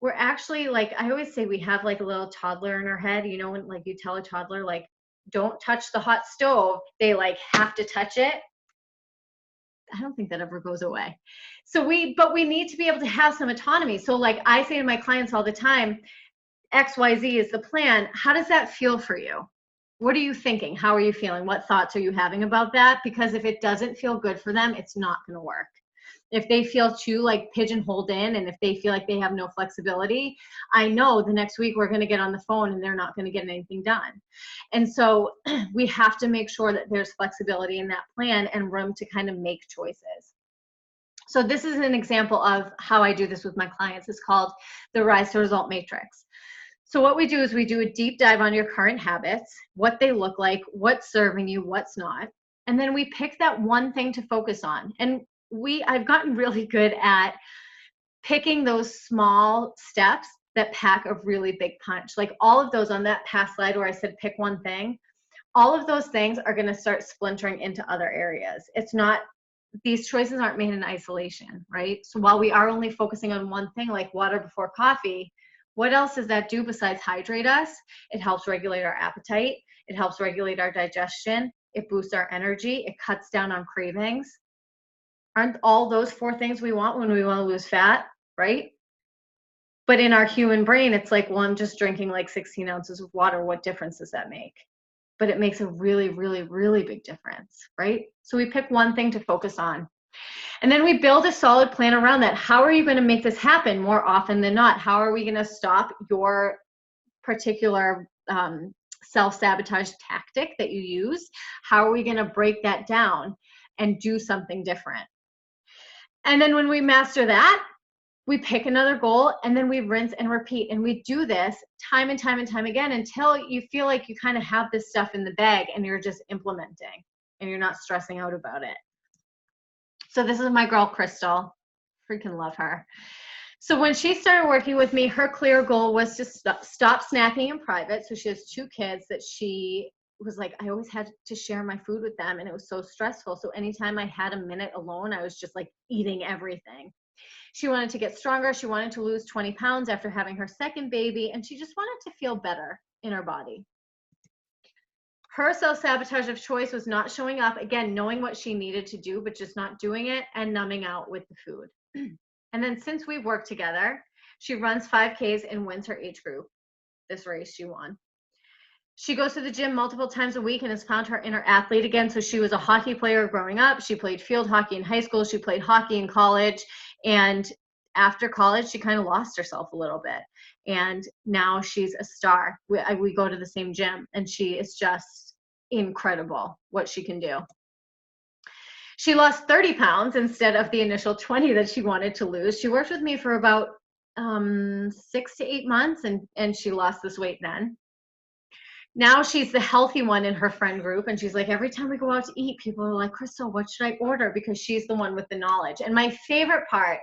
S1: We're actually, like, I always say, we have like a little toddler in our head, you know, when like you tell a toddler, like, don't touch the hot stove, they like have to touch it. I don't think that ever goes away. So but we need to be able to have some autonomy. So like I say to my clients all the time, XYZ is the plan. How does that feel for you? What are you thinking? How are you feeling? What thoughts are you having about that? Because if it doesn't feel good for them, it's not going to work. If they feel too like pigeonholed in, and if they feel like they have no flexibility, I know the next week we're going to get on the phone and they're not going to get anything done. And so we have to make sure that there's flexibility in that plan and room to kind of make choices. So this is an example of how I do this with my clients. It's called the Rise to Result Matrix. So what we do is we do a deep dive on your current habits, what they look like, what's serving you, what's not. And then we pick that one thing to focus on. And I've gotten really good at picking those small steps that pack a really big punch. Like all of those on that past slide where I said pick one thing, all of those things are going to start splintering into other areas. It's not, these choices aren't made in isolation, right? So while we are only focusing on one thing, like water before coffee, what else does that do besides hydrate us? It helps regulate our appetite. It helps regulate our digestion. It boosts our energy. It cuts down on cravings. Aren't all those 4 things we want when we want to lose fat, right? But in our human brain, it's like, well, I'm just drinking like 16 ounces of water. What difference does that make? But it makes a really, really, really big difference, right? So we pick one thing to focus on. And then we build a solid plan around that. How are you going to make this happen more often than not? How are we going to stop your particular self-sabotage tactic that you use? How are we going to break that down and do something different? And then when we master that, we pick another goal, and then we rinse and repeat. And we do this time and time and time again until you feel like you kind of have this stuff in the bag and you're just implementing and you're not stressing out about it. So this is my girl, Crystal. Freaking love her. So when she started working with me, her clear goal was to stop snacking in private. So she has 2 kids that she was like, I always had to share my food with them, and it was so stressful. So anytime I had a minute alone, I was just like eating everything. She wanted to get stronger. She wanted to lose 20 pounds after having her second baby, and she just wanted to feel better in her body. Her self-sabotage of choice was not showing up, again, knowing what she needed to do, but just not doing it and numbing out with the food. And then since we've worked together, she runs 5Ks and wins her age group. This race she won. She goes to the gym multiple times a week and has found her inner athlete again. So she was a hockey player growing up. She played field hockey in high school. She played hockey in college. And after college, she kind of lost herself a little bit. And now she's a star. We go to the same gym, and she is just incredible what she can do. She lost 30 pounds instead of the initial 20 that she wanted to lose. She worked with me for about 6 to 8 months, and she lost this weight then. Now she's the healthy one in her friend group, and she's like, every time we go out to eat, people are like, Crystal, what should I order? Because she's the one with the knowledge. And my favorite part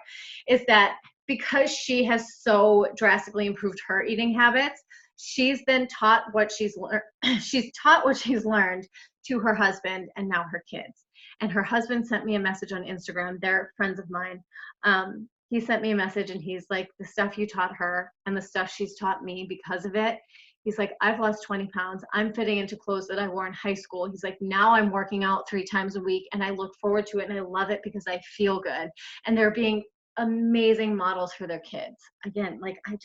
S1: is that because she has so drastically improved her eating habits, she's then taught what she's learned. She's taught what she's learned to her husband and now her kids. And her husband sent me a message on Instagram. They're friends of mine. He sent me a message, and he's like, the stuff you taught her and the stuff she's taught me because of it. He's like, I've lost 20 pounds. I'm fitting into clothes that I wore in high school. He's like, now I'm working out 3 times a week, and I look forward to it, and I love it because I feel good. And they're being amazing models for their kids. Again, like I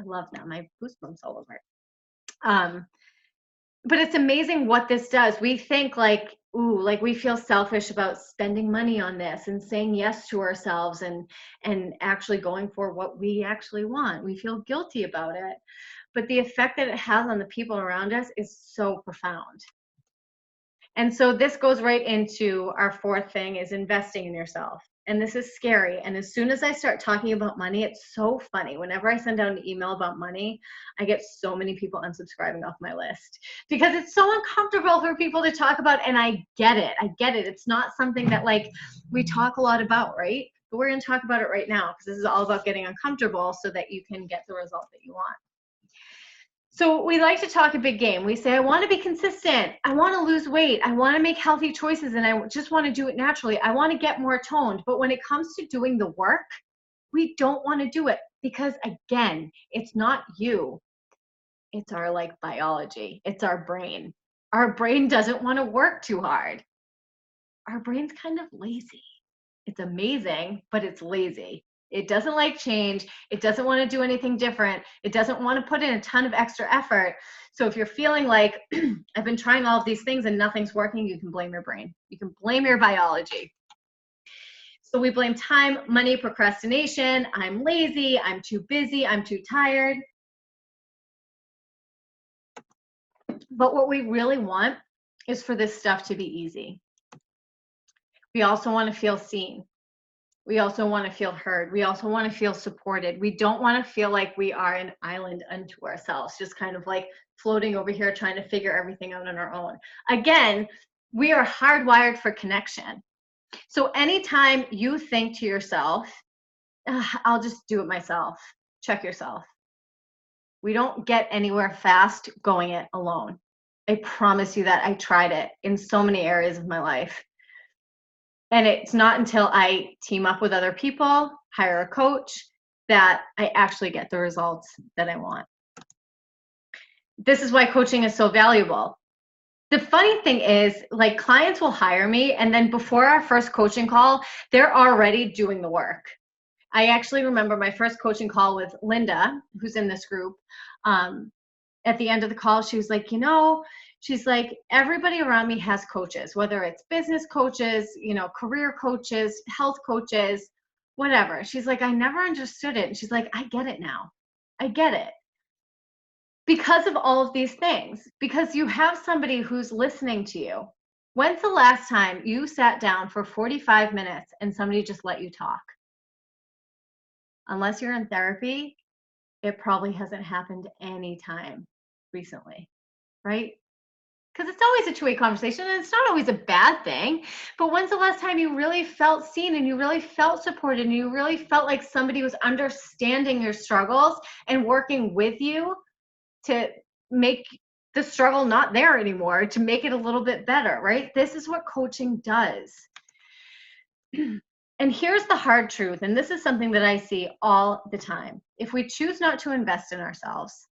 S1: love them. I have goosebumps all over. But it's amazing what this does. We think like, ooh, like we feel selfish about spending money on this and saying yes to ourselves and actually going for what we actually want. We feel guilty about it. But the effect that it has on the people around us is so profound. And so this goes right into our 4th thing, is investing in yourself. And this is scary. And as soon as I start talking about money, it's so funny. Whenever I send out an email about money, I get so many people unsubscribing off my list because it's so uncomfortable for people to talk about. And I get it. I get it. It's not something that like we talk a lot about, right? But we're going to talk about it right now because this is all about getting uncomfortable so that you can get the result that you want. So we like to talk a big game. We say, I want to be consistent. I want to lose weight. I want to make healthy choices, and I just want to do it naturally. I want to get more toned. But when it comes to doing the work, we don't want to do it because, again, it's not you. It's our like biology. It's our brain. Our brain doesn't want to work too hard. Our brain's kind of lazy. It's amazing, but it's lazy. It doesn't like change. It doesn't want to do anything different. It doesn't want to put in a ton of extra effort. So if you're feeling like I've been trying all of these things and nothing's working, you can blame your brain. You can blame your biology. So we blame time, money, procrastination. I'm lazy. I'm too busy. I'm too tired. But what we really want is for this stuff to be easy. We also want to feel seen. We also want to feel heard. We also want to feel supported. We don't want to feel like we are an island unto ourselves, just kind of like floating over here trying to figure everything out on our own. Again, we are hardwired for connection. So anytime you think to yourself, I'll just do it myself, check yourself. We don't get anywhere fast going it alone. I promise you that. I tried it in so many areas of my life. And it's not until I team up with other people, hire a coach, that I actually get the results that I want. this is why coaching is so valuable. The funny thing is, like, clients will hire me, and then before our first coaching call, they're already doing the work. I actually remember my first coaching call with Linda, who's in this group. At the end of the call, she was like, she's like, everybody around me has coaches, whether it's business coaches, career coaches, health coaches, whatever. She's like, I never understood it. And she's like, I get it now. I get it. Because of all of these things, because you have somebody who's listening to you. When's the last time you sat down for 45 minutes and somebody just let you talk? Unless you're in therapy, it probably hasn't happened any time recently, right? Because it's always a two-way conversation, and it's not always a bad thing. But when's the last time you really felt seen and you really felt supported and you really felt like somebody was understanding your struggles and working with you to make the struggle not there anymore, to make it a little bit better, right? This is what coaching does. And here's the hard truth, and this is something that I see all the time. If we choose not to invest in ourselves,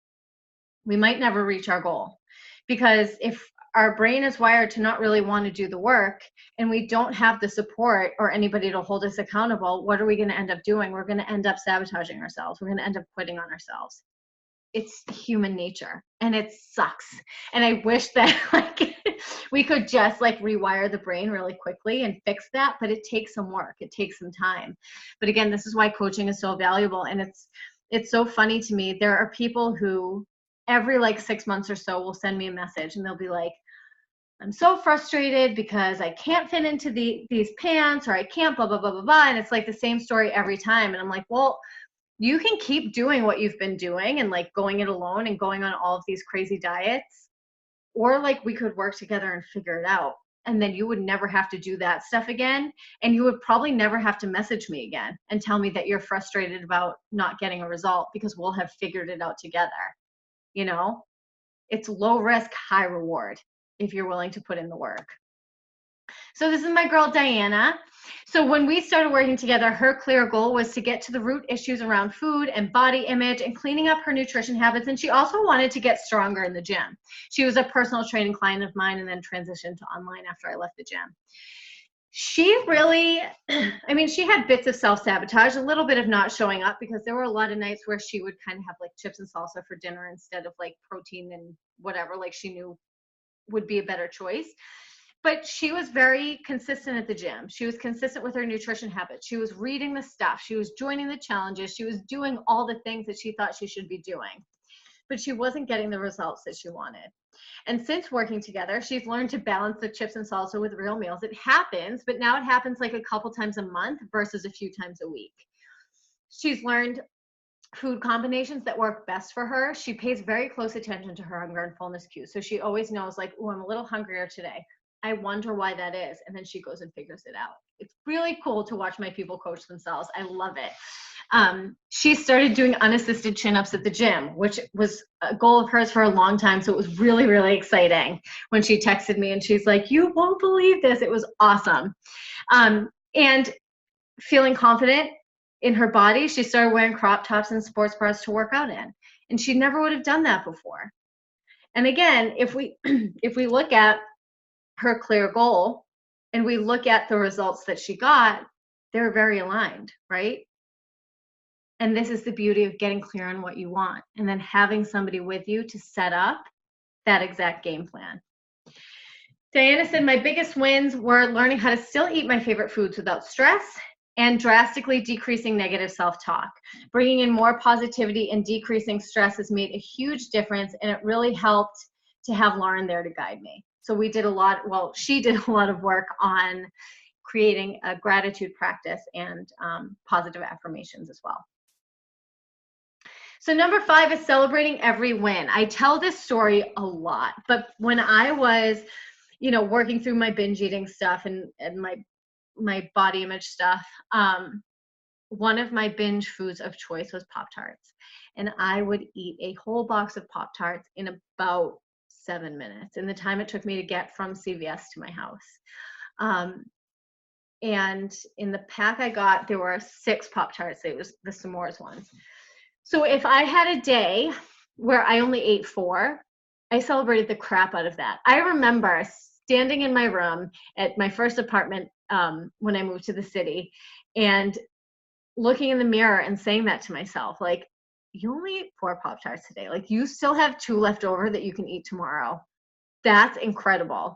S1: we might never reach our goal. Because if our brain is wired to not really want to do the work and we don't have the support or anybody to hold us accountable, what are we going to end up doing? We're going to end up sabotaging ourselves. We're going to end up quitting on ourselves. It's human nature, and it sucks. And I wish that we could just rewire the brain really quickly and fix that, but it takes some work. It takes some time. But again, this is why coaching is so valuable. And it's so funny to me. There are people who every 6 months or so will send me a message, and they'll be like, I'm so frustrated because I can't fit into these pants, or I can't blah, blah, blah, blah, blah. And it's the same story every time. And I'm like, well, you can keep doing what you've been doing and going it alone and going on all of these crazy diets, or we could work together and figure it out. And then you would never have to do that stuff again. And you would probably never have to message me again and tell me that you're frustrated about not getting a result, because we'll have figured it out together. It's low risk, high reward if you're willing to put in the work. So this is my girl, Diana. So when we started working together, her clear goal was to get to the root issues around food and body image and cleaning up her nutrition habits. And she also wanted to get stronger in the gym. She was a personal training client of mine and then transitioned to online after I left the gym. She really, she had bits of self-sabotage, a little bit of not showing up, because there were a lot of nights where she would kind of have chips and salsa for dinner instead of protein and whatever she knew would be a better choice. But she was very consistent at the gym. She was consistent with her nutrition habits. She was reading the stuff. She was joining the challenges. She was doing all the things that she thought she should be doing. But she wasn't getting the results that she wanted. And since working together, she's learned to balance the chips and salsa with real meals. It happens, but now it happens a couple times a month versus a few times a week. She's learned food combinations that work best for her. She pays very close attention to her hunger and fullness cues. So she always knows oh, I'm a little hungrier today. I wonder why that is. And then she goes and figures it out. It's really cool to watch my people coach themselves. I love it. She started doing unassisted chin-ups at the gym, which was a goal of hers for a long time. So it was really, really exciting when she texted me and she's like, you won't believe this. It was awesome. And feeling confident in her body, she started wearing crop tops and sports bras to work out in. And she never would have done that before. And again, if we look at her clear goal and we look at the results that she got, they're very aligned, right? And this is the beauty of getting clear on what you want and then having somebody with you to set up that exact game plan. Diana said, my biggest wins were learning how to still eat my favorite foods without stress and drastically decreasing negative self-talk. Bringing in more positivity and decreasing stress has made a huge difference, and it really helped to have Lauren there to guide me. So we did she did a lot of work on creating a gratitude practice and positive affirmations as well. So number 5 is celebrating every win. I tell this story a lot, but when I was, working through my binge eating stuff and my body image stuff, one of my binge foods of choice was Pop-Tarts. And I would eat a whole box of Pop-Tarts in about 7 minutes, in the time it took me to get from CVS to my house. And in the pack I got, there were 6 Pop-Tarts. It was the s'mores ones. So if I had a day where I only ate 4, I celebrated the crap out of that. I remember standing in my room at my first apartment when I moved to the city and looking in the mirror and saying that to myself, like, you only ate 4 Pop-Tarts today. Like, you still have 2 left over that you can eat tomorrow. That's incredible.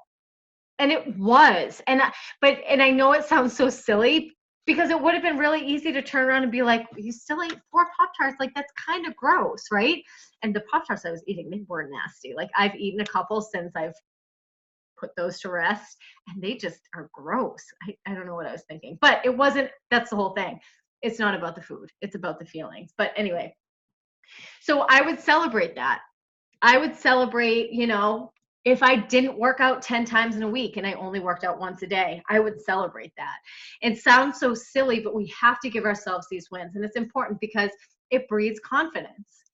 S1: And it was. And I know it sounds so silly because it would have been really easy to turn around and be like, you still ate 4 Pop-Tarts. Like, that's kind of gross, right? And the Pop-Tarts I was eating, they were nasty. Like, I've eaten a couple since I've put those to rest, and they just are gross. I don't know what I was thinking, but it wasn't. That's the whole thing. It's not about the food. It's about the feelings. But anyway, so I would celebrate that. I would celebrate, if I didn't work out 10 times in a week and I only worked out once a day, I would celebrate that. It sounds so silly, but we have to give ourselves these wins. And it's important because it breeds confidence.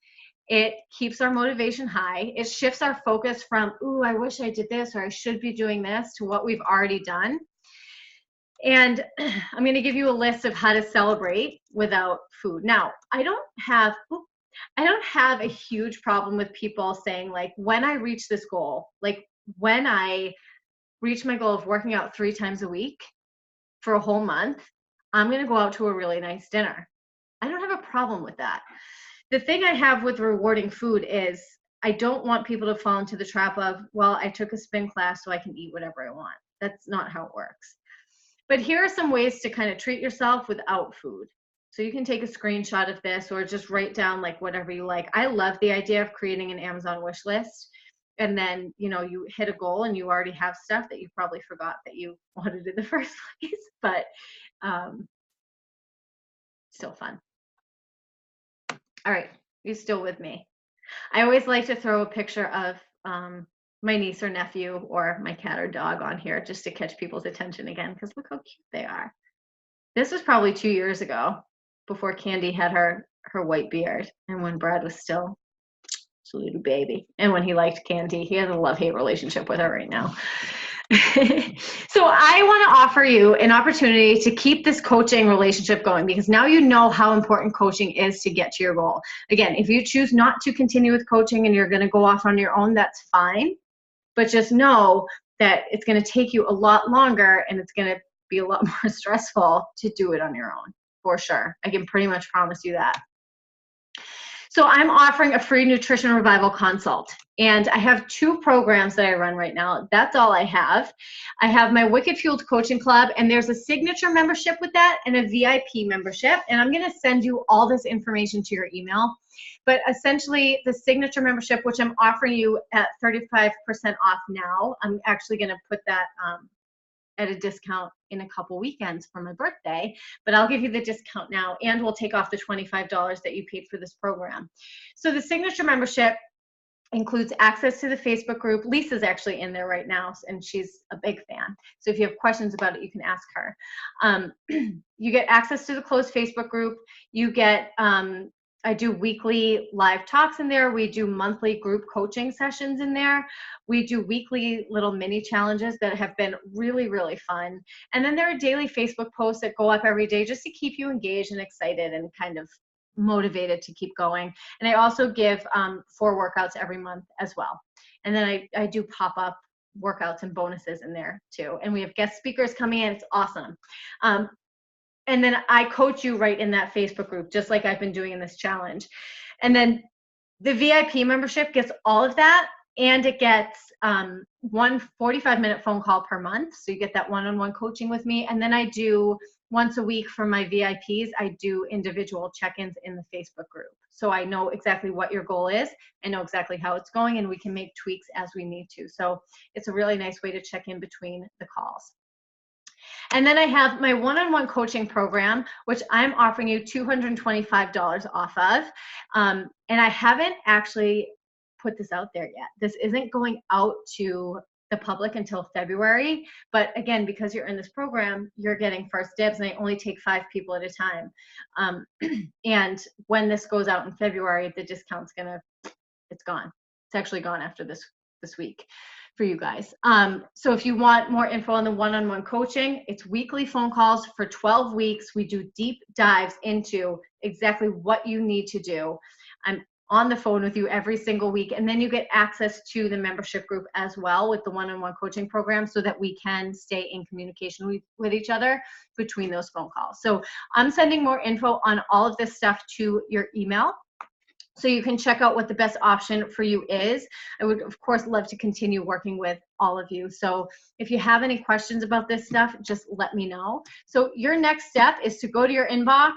S1: It keeps our motivation high. It shifts our focus from, ooh, I wish I did this, or I should be doing this, to what we've already done. And I'm going to give you a list of how to celebrate without food. Now, I don't have a huge problem with people saying, like, when I reach this goal, like when I reach my goal of working out 3 times a week for a whole month, I'm going to go out to a really nice dinner. I don't have a problem with that. The thing I have with rewarding food is I don't want people to fall into the trap of, well, I took a spin class so I can eat whatever I want. That's not how it works. But here are some ways to kind of treat yourself without food. So you can take a screenshot of this or just write down like whatever you like. I love the idea of creating an Amazon wish list. And then, you hit a goal and you already have stuff that you probably forgot that you wanted in the first place, but still fun. All right, you still with me? I always like to throw a picture of my niece or nephew or my cat or dog on here just to catch people's attention again, because look how cute they are. This was probably 2 years ago, before Candy had her white beard, and when Brad was still a little baby, and when he liked Candy. He has a love-hate relationship with her right now. So I want to offer you an opportunity to keep this coaching relationship going, because now you know how important coaching is to get to your goal. Again, if you choose not to continue with coaching and you're going to go off on your own, that's fine. But just know that it's going to take you a lot longer and it's going to be a lot more stressful to do it on your own, for sure. I can pretty much promise you that. So I'm offering a free nutrition revival consult, and I have 2 programs that I run right now. That's all I have. I have my Wicked Fueled Coaching Club, and there's a signature membership with that and a VIP membership, and I'm going to send you all this information to your email. But essentially, the signature membership, which I'm offering you at 35% off now, I'm actually going to put that at a discount in a couple weekends for my birthday, but I'll give you the discount now, and we'll take off the $25 that you paid for this program. So the signature membership includes access to the Facebook group. Lisa's actually in there right now, and she's a big fan. So if you have questions about it, you can ask her. You get access to the closed Facebook group. You get, I do weekly live talks in there. We do monthly group coaching sessions in there. We do weekly little mini challenges that have been really, really fun. And then there are daily Facebook posts that go up every day just to keep you engaged and excited and kind of motivated to keep going. And I also give 4 workouts every month as well. And then I do pop-up workouts and bonuses in there too. And we have guest speakers coming in. It's awesome. And then I coach you right in that Facebook group, just like I've been doing in this challenge. And then the VIP membership gets all of that, and it gets one 45-minute phone call per month. So you get that one-on-one coaching with me. And then I do once a week for my VIPs, I do individual check-ins in the Facebook group. So I know exactly what your goal is. I know exactly how it's going, and we can make tweaks as we need to. So it's a really nice way to check in between the calls. And then I have my one-on-one coaching program, which I'm offering you $225 off of. And I haven't actually put this out there yet. This isn't going out to the public until February. But again, because you're in this program, you're getting first dibs, and I only take 5 people at a time. And when this goes out in February, the discount's it's gone. It's actually gone after this week for you guys. So if you want more info on the one-on-one coaching, it's weekly phone calls for 12 weeks. We do deep dives into exactly what you need to do. I'm on the phone with you every single week. And then you get access to the membership group as well with the one-on-one coaching program so that we can stay in communication with each other between those phone calls. So I'm sending more info on all of this stuff to your email, so you can check out what the best option for you is. I would, of course, love to continue working with all of you. So if you have any questions about this stuff, just let me know. So your next step is to go to your inbox,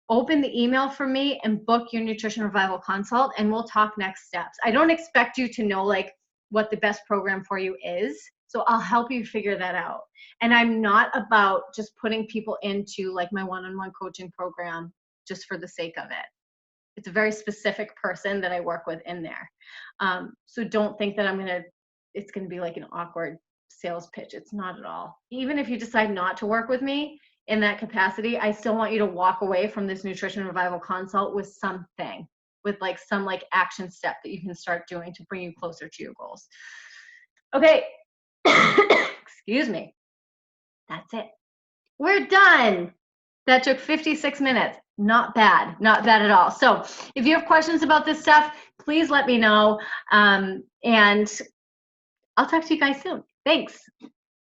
S1: open the email from me, and book your Nutrition Revival consult, and we'll talk next steps. I don't expect you to know like what the best program for you is, so I'll help you figure that out. And I'm not about just putting people into like my one-on-one coaching program just for the sake of it. It's a very specific person that I work with in there. So don't think that it's gonna be like an awkward sales pitch. It's not at all. Even if you decide not to work with me in that capacity, I still want you to walk away from this Nutrition Revival consult with something, with like some like action step that you can start doing to bring you closer to your goals. Okay, excuse me. That's it. We're done. That took 56 minutes. Not bad, not bad at all. So if you have questions about this stuff, please let me know. And I'll talk to you guys soon. Thanks.